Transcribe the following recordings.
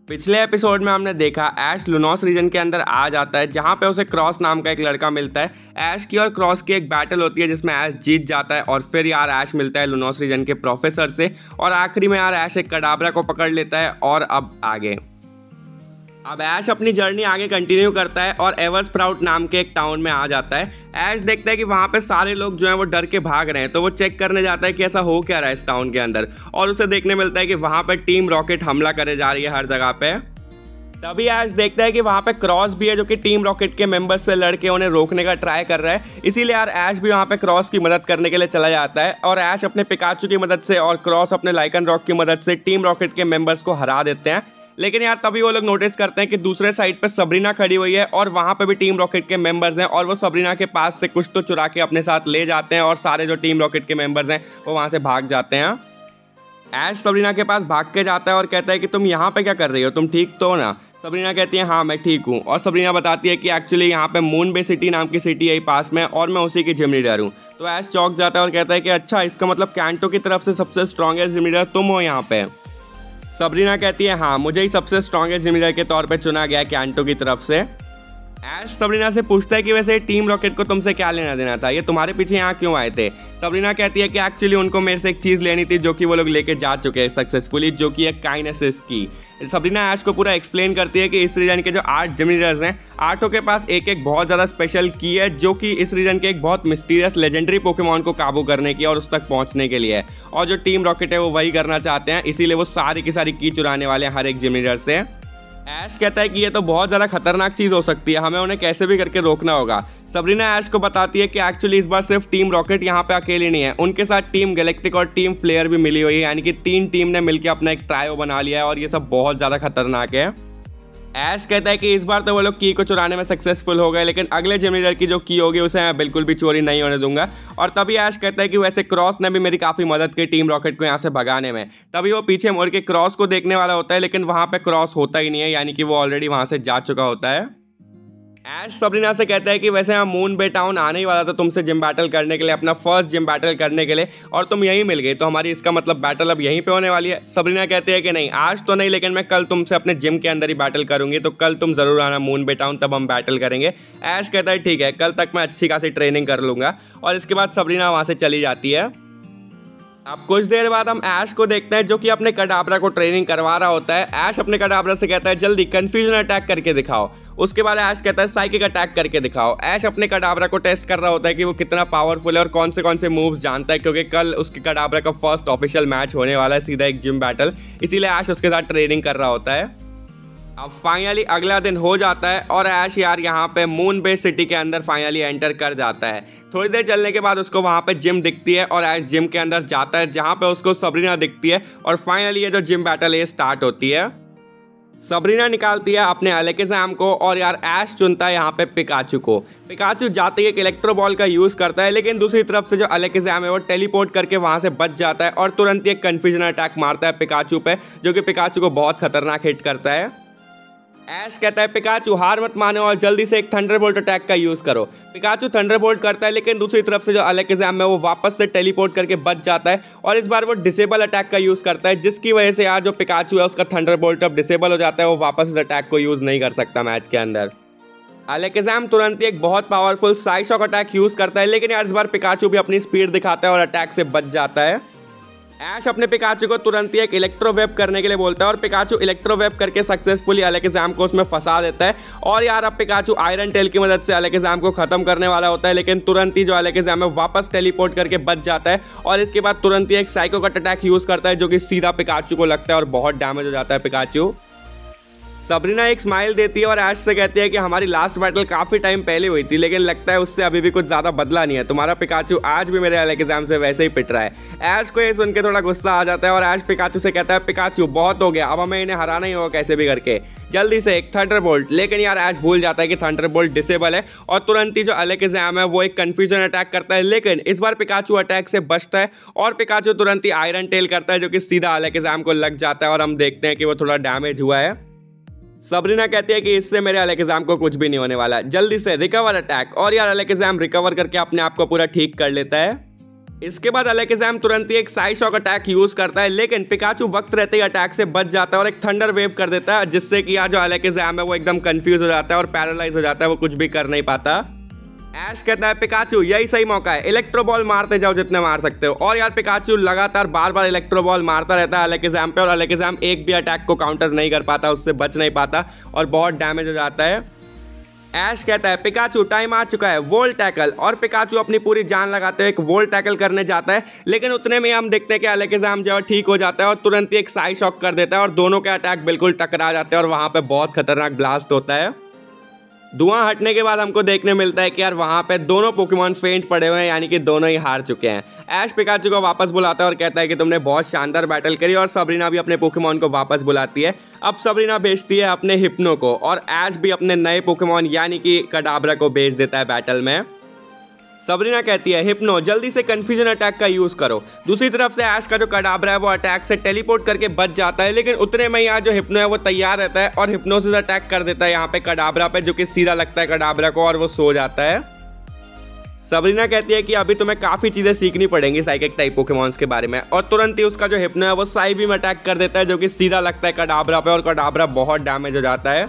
पिछले एपिसोड में हमने देखा ऐश लुनोस रीजन के अंदर आ जाता है, जहाँ पे उसे क्रॉस नाम का एक लड़का मिलता है। ऐश की और क्रॉस की एक बैटल होती है जिसमें ऐश जीत जाता है और फिर यार ऐश मिलता है लुनोस रीजन के प्रोफेसर से और आखिरी में यार ऐश एक कडाबरा को पकड़ लेता है। और अब ऐश अपनी जर्नी आगे कंटिन्यू करता है और एवरस्प्राउट नाम के एक टाउन में आ जाता है। ऐश देखता है कि वहाँ पे सारे लोग जो हैं वो डर के भाग रहे हैं, तो वो चेक करने जाता है कि ऐसा हो क्या रहा है इस टाउन के अंदर, और उसे देखने मिलता है कि वहाँ पे टीम रॉकेट हमला करे जा रही है हर जगह पे। तभी ऐश देखता है कि वहाँ पे क्रॉस भी है जो कि टीम रॉकेट के मेंबर्स से लड़के उन्हें रोकने का ट्राई कर रहा है। इसीलिए यार ऐश भी वहाँ पे क्रॉस की मदद करने के लिए चला जाता है और ऐश अपने पिकाचू की मदद से और क्रॉस अपने लाइकन रॉक की मदद से टीम रॉकेट के मेंबर्स को हरा देते हैं। लेकिन यार तभी वो लोग नोटिस करते हैं कि दूसरे साइड पे सबरीना खड़ी हुई है और वहाँ पे भी टीम रॉकेट के मेंबर्स हैं और वो सबरीना के पास से कुछ तो चुरा के अपने साथ ले जाते हैं और सारे जो टीम रॉकेट के मेंबर्स हैं वो वहाँ से भाग जाते हैं। ऐश सबरीना के पास भाग के जाता है और कहता है कि तुम यहाँ पे क्या कर रही हो, तुम ठीक तो हो ना। सबरीना कहती है हाँ मैं ठीक हूँ, और सबरीना बताती है कि एक्चुअली यहाँ पे मून बे सिटी नाम की सिटी है पास में और मैं उसी की जिम लीडर हूँ। तो ऐश चौंक जाता है और कहता है कि अच्छा, इसका मतलब कैंटो की तरफ से सबसे स्ट्रॉन्गेस्ट जिम लीडर तुम हो यहाँ पे। सबरीना कहती है हाँ, मुझे ही सबसे स्ट्रॉन्गेस्ट जिम लीडर के तौर पे चुना गया कैंटो की तरफ से। ऐश सबरीना से पूछता है कि वैसे टीम रॉकेट को तुमसे क्या लेना देना था, ये तुम्हारे पीछे यहाँ क्यों आए थे। सबरीना कहती है कि एक्चुअली उनको मेरे से एक चीज़ लेनी थी जो कि वो लोग लेके जा चुके हैं सक्सेसफुली, जो कि है काइनेसिस की। सबरीना ऐश को पूरा एक्सप्लेन करती है कि इस रीजन के जो 8 जिम लीडर्स हैं, 8 के पास एक एक बहुत ज़्यादा स्पेशल की है जो कि इस रीजन के एक बहुत मिस्टीरियस लेजेंडरी पोकेमॉन को काबू करने की और उस तक पहुंचने के लिए है, और जो टीम रॉकेट है वो वही करना चाहते हैं, इसीलिए वो सारी की सारी की चुराने वाले हैं हर एक जिम लीडर से। ऐश कहता है कि ये तो बहुत ज़्यादा खतरनाक चीज़ हो सकती है, हमें उन्हें कैसे भी करके रोकना होगा। सबरीना ऐश को बताती है कि एक्चुअली इस बार सिर्फ टीम रॉकेट यहाँ पे अकेली नहीं है, उनके साथ टीम गैलेक्टिक और टीम फ्लेयर भी मिली हुई है, यानी कि 3 टीम ने मिलकर अपना एक ट्रायो बना लिया है और ये सब बहुत ज़्यादा खतरनाक है। ऐश कहता है कि इस बार तो वो लोग की को चुराने में सक्सेसफुल हो गए, लेकिन अगले जिम लीडर की जो की होगी उसे मैं बिल्कुल भी चोरी नहीं होने दूंगा। और तभी ऐश कहता है कि वैसे क्रॉस ने भी मेरी काफ़ी मदद की टीम रॉकेट को यहाँ से भगाने में। तभी वो पीछे मुड़ के क्रॉस को देखने वाला होता है, लेकिन वहाँ पे क्रॉस होता ही नहीं है, यानी कि वो ऑलरेडी वहाँ से जा चुका होता है। ऐश सबरीना से कहता है कि वैसे यहाँ मून बे टाउन आने ही वाला था तुमसे जिम बैटल करने के लिए, अपना फर्स्ट जिम बैटल करने के लिए, और तुम यहीं मिल गई, तो हमारी इसका मतलब बैटल अब यहीं पे होने वाली है। सबरीना कहती है कि नहीं, आज तो नहीं, लेकिन मैं कल तुमसे अपने जिम के अंदर ही बैटल करूंगी, तो कल तुम जरूर आना मून बे टाउन, तब हम बैटल करेंगे। ऐश कहता है ठीक है, कल तक मैं अच्छी खासी ट्रेनिंग कर लूँगा, और इसके बाद सबरीना वहाँ से चली जाती है। अब कुछ देर बाद हम ऐश को देखते हैं जो कि अपने कडाबरा को ट्रेनिंग करवा रहा होता है। ऐश अपने कडाबरा से कहता है जल्दी कंफ्यूजन अटैक करके दिखाओ। उसके बाद ऐश कहता है साइकिक अटैक करके दिखाओ। ऐश अपने कडाबरा को टेस्ट कर रहा होता है कि वो कितना पावरफुल है और कौन से मूव्स जानता है, क्योंकि कल उसके कडाबरा का फर्स्ट ऑफिशियल मैच होने वाला है, सीधा एक जिम बैटल, इसीलिए ऐश उसके साथ ट्रेनिंग कर रहा होता है। अब फाइनली अगला दिन हो जाता है और ऐश यार यहाँ पे मून बे सिटी के अंदर फाइनली एंटर कर जाता है। थोड़ी देर चलने के बाद उसको वहाँ पे जिम दिखती है और ऐश जिम के अंदर जाता है, जहाँ पे उसको सबरीना दिखती है, और फाइनली ये जो जिम बैटल है स्टार्ट होती है। सबरीना निकालती है अपने अलेकिज़ाम को और यार ऐश चुनता है यहाँ पे पिकाचू को। पिकाचू जाते ही एक इलेक्ट्रो बॉल का यूज़ करता है, लेकिन दूसरी तरफ से जो अलेकिज़ाम है वो टेलीपोर्ट करके वहाँ से बच जाता है और तुरंत ही एक कन्फ्यूजन अटैक मारता है पिकाचू पे, जो कि पिकाचू को बहुत खतरनाक हिट करता है। ऐश कहता है पिकाचू हार मत मानो और जल्दी से एक थंडरबोल्ट अटैक का यूज़ करो। पिकाचू थंडरबोल्ट करता है, लेकिन दूसरी तरफ से जो अलेकिज़ाम है वो वापस से टेलीपोर्ट करके बच जाता है और इस बार वो डिसेबल अटैक का यूज़ करता है, जिसकी वजह से यार जो पिकाचू है उसका थंडरबोल्ट अब डिसेबल हो जाता है, वो वापस इस अटैक को यूज़ नहीं कर सकता मैच के अंदर। अलेकिज़ाम तुरंत ही एक बहुत powerful side shock attack use करता है, लेकिन यार इस बार पिकाचू भी अपनी स्पीड दिखाता है और अटैक से बच जाता है। ऐश अपने पिकाचू को तुरंत ही एक इलेक्ट्रो वेब करने के लिए बोलता है और पिकाचू इलेक्ट्रो वेब करके सक्सेसफुली अलेकिज़ाम को उसमें फंसा देता है। और यार अब पिकाचू आयरन टेल की मदद से अलेकिज़ाम को खत्म करने वाला होता है, लेकिन तुरंत ही जो अलेकिज़ाम है वापस टेलीपोर्ट करके बच जाता है और इसके बाद तुरंत ही एक साइको कट अटैक यूज़ करता है, जो कि सीधा पिकाचू को लगता है और बहुत डैमेज हो जाता है पिकाचू। सबरीना एक स्माइल देती है और ऐश से कहती है कि हमारी लास्ट बैटल काफ़ी टाइम पहले हुई थी, लेकिन लगता है उससे अभी भी कुछ ज़्यादा बदला नहीं है, तुम्हारा पिकाचू आज भी मेरे अलेकिज़ाम से वैसे ही पिट रहा है। ऐश को ये सुन के थोड़ा गुस्सा आ जाता है और ऐश पिकाचू से कहता है पिकाचू बहुत हो गया, अब हमें इन्हें हराना ही होगा कैसे भी करके, जल्दी से एक थंडरबोल्ट। लेकिन यार ऐश भूल जाता है कि थंडरबोल्ट डिसेबल है और तुरंत ही जो अलेकिज़ाम है वो एक कन्फ्यूजन अटैक करता है, लेकिन इस बार पिकाचू अटैक से बचता है और पिकाचू तुरंत ही आयरन टेल करता है, जो कि सीधा अलेकिज़ाम को लग जाता है और हम देखते हैं कि वो थोड़ा डैमेज हुआ है। सबरीना कहती है कि इससे मेरे अलेकिज़ाम को कुछ भी नहीं होने वाला, जल्दी से रिकवर अटैक, और यार अलेकिज़ाम रिकवर करके अपने आप को पूरा ठीक कर लेता है। इसके बाद अलैकेज़ाम तुरंत ही एक साइड शॉक अटैक यूज करता है, लेकिन पिकाचू वक्त रहते ही अटैक से बच जाता है और एक थंडर वेव कर देता है, जिससे कि यार जो अलैकेज़ाम है वो एकदम कंफ्यूज हो जाता है और पैरालाइज हो जाता है, वो कुछ भी कर नहीं पाता। ऐश कहता है पिकाचू यही सही मौका है, इलेक्ट्रो बॉल मारते जाओ जितने मार सकते हो। और यार पिकाचू लगातार बार बार इलेक्ट्रो बॉल मारता रहता है अलैकेज़ाम पे और अलैकेज़ाम एक भी अटैक को काउंटर नहीं कर पाता, उससे बच नहीं पाता और बहुत डैमेज हो जाता है। ऐश कहता है पिकाचू टाइम आ चुका है, वोल्ट टैकल। और पिकाचू अपनी पूरी जान लगाते हुए एक वोल्ट टैकल करने जाता है, लेकिन उतने में हम देखते हैं कि अलैकेज़ाम जो है ठीक हो जाता है और तुरंत ही एक साइड शॉक कर देता है और दोनों के अटैक बिल्कुल टकरा जाते हैं और वहाँ पे बहुत खतरनाक ब्लास्ट होता है। धुआं हटने के बाद हमको देखने मिलता है कि यार वहाँ पे दोनों पोकेमॉन फेंट पड़े हुए हैं, यानी कि दोनों ही हार चुके हैं। ऐश पिकाचू को वापस बुलाता है और कहता है कि तुमने बहुत शानदार बैटल करी और सबरीना भी अपने पोकेमॉन को वापस बुलाती है। अब सबरीना भेजती है अपने हिप्नो को और ऐश भी अपने नए पोकेमॉन यानी कि कडाब्रा को भेज देता है बैटल में। सबरीना कहती है हिप्नो जल्दी से कंफ्यूजन अटैक का यूज करो। दूसरी तरफ से ऐश का जो कडाब्रा है वो अटैक से टेलीपोर्ट करके बच जाता है, लेकिन उतने में यहाँ जो हिप्नो है वो तैयार रहता है और हिप्नोसिस अटैक कर देता है यहाँ पे कडाब्रा पे, जो कि सीधा लगता है कडाब्रा को और वो सो जाता है। सबरीना कहती है कि अभी तुम्हें काफी चीजें सीखनी पड़ेंगी साइकिक टाइप पोकेमॉन्स के बारे में, और तुरंत ही उसका जो हिप्नो है वो साई बीम अटैक कर देता है, जो कि सीधा लगता है कडाब्रा पे और कडाब्रा बहुत डैमेज हो जाता है।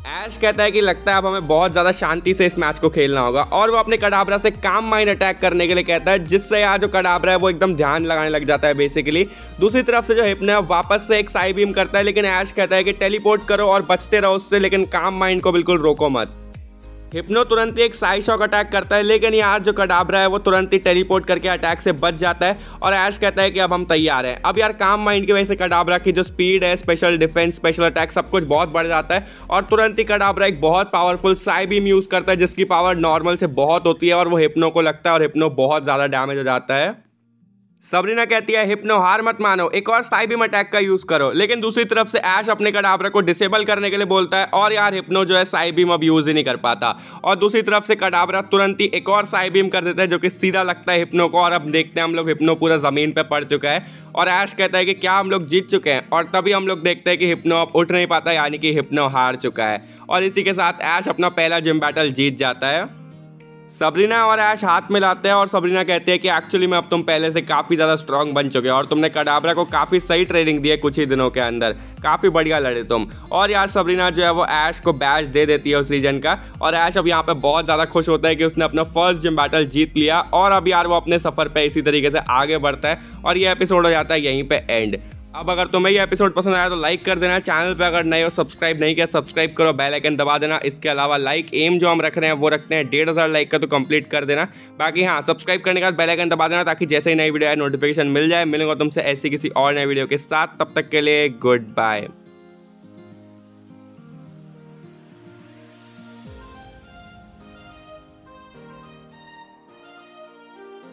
ऐश कहता है कि लगता है अब हमें बहुत ज़्यादा शांति से इस मैच को खेलना होगा और वो अपने कडाब्रा से काम माइंड अटैक करने के लिए कहता है, जिससे यार जो कडाब्रा है वो एकदम ध्यान लगाने लग जाता है बेसिकली। दूसरी तरफ से जो हिप्नो है वापस से एक साई बीम करता है, लेकिन ऐश कहता है कि टेलीपोर्ट करो और बचते रहो उससे, लेकिन काम माइंड को बिल्कुल रोको मत। हिप्नो तुरंत ही एक साइड शॉक अटैक करता है, लेकिन यार जो कडाब्रा है वो तुरंत ही टेलीपोर्ट करके अटैक से बच जाता है और ऐश कहता है कि अब हम तैयार हैं। अब यार काम माइंड की वजह से कडाब्रा की जो स्पीड है, स्पेशल डिफेंस, स्पेशल अटैक सब कुछ बहुत बढ़ जाता है और तुरंत ही कडाब्रा एक बहुत पावरफुल साई बीम यूज करता है, जिसकी पावर नॉर्मल से बहुत होती है और वो हिप्नो को लगता है और हिप्नो बहुत ज़्यादा डैमेज हो जाता है। सबरीना कहती है हिप्नो हार मत मानो, एक और साई बीम अटैक का यूज करो, लेकिन दूसरी तरफ से ऐश अपने कडाब्रा को डिसेबल करने के लिए बोलता है और यार हिप्नो जो है साई बीम अब यूज ही नहीं कर पाता और दूसरी तरफ से कडाब्रा तुरंत ही एक और साई बीम कर देता है, जो कि सीधा लगता है हिप्नो को और अब देखते हैं हम लोग हिप्नो पूरा जमीन पे पड़ चुका है और ऐश कहता है कि क्या हम लोग जीत चुके हैं, और तभी हम लोग देखते हैं कि हिप्नो अब उठ नहीं पाता, यानी कि हिप्नो हार चुका है और इसी के साथ ऐश अपना पहला जिम बैटल जीत जाता है। सबरीना और ऐश हाथ मिलाते हैं और सबरीना कहती है कि एक्चुअली में अब तुम पहले से काफ़ी ज़्यादा स्ट्रांग बन चुके हो और तुमने कडाब्रा को काफ़ी सही ट्रेनिंग दी है कुछ ही दिनों के अंदर, काफ़ी बढ़िया लड़े तुम। और यार सबरीना जो है वो ऐश को बैच दे देती है उस रीजन का और ऐश अब यहाँ पे बहुत ज़्यादा खुश होता है कि उसने अपना फर्स्ट जिम बैटल जीत लिया और अब यार वो अपने सफ़र पर इसी तरीके से आगे बढ़ता है और ये एपिसोड हो जाता है यहीं पर एंड। अब अगर तुम्हें ये एपिसोड पसंद आया तो लाइक कर देना, चैनल पे अगर नए हो सब्सक्राइब नहीं किया सब्सक्राइब करो, बेल आइकन दबा देना। इसके अलावा लाइक एम जो हम रख रहे हैं वो रखते हैं 1500 लाइक का, तो कंप्लीट कर देना। बाकी हाँ, सब्सक्राइब करने के बाद बेल आइकन दबा देना ताकि जैसे ही नई वीडियो आए नोटिफिकेशन मिल जाए। मिलूंगा तुमसे ऐसी किसी और नई वीडियो के साथ, तब तक के लिए गुड बाय।